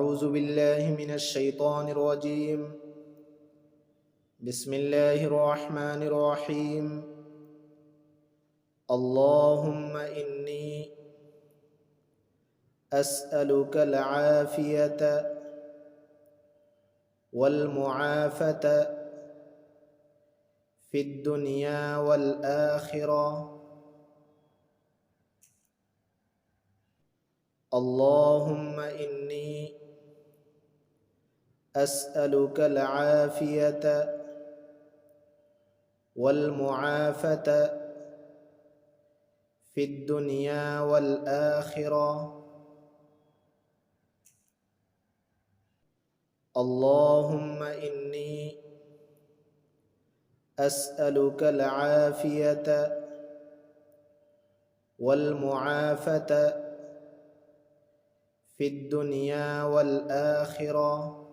أعوذ بالله من الشيطان الرجيم. بسم الله الرحمن الرحيم. اللهم إني أسألك العافية والمعافاة في الدنيا والآخرة. اللهم إني أسألك العافية والمعافاة في الدنيا والآخرة. اللهم إني أسألك العافية والمعافاة في الدنيا والآخرة.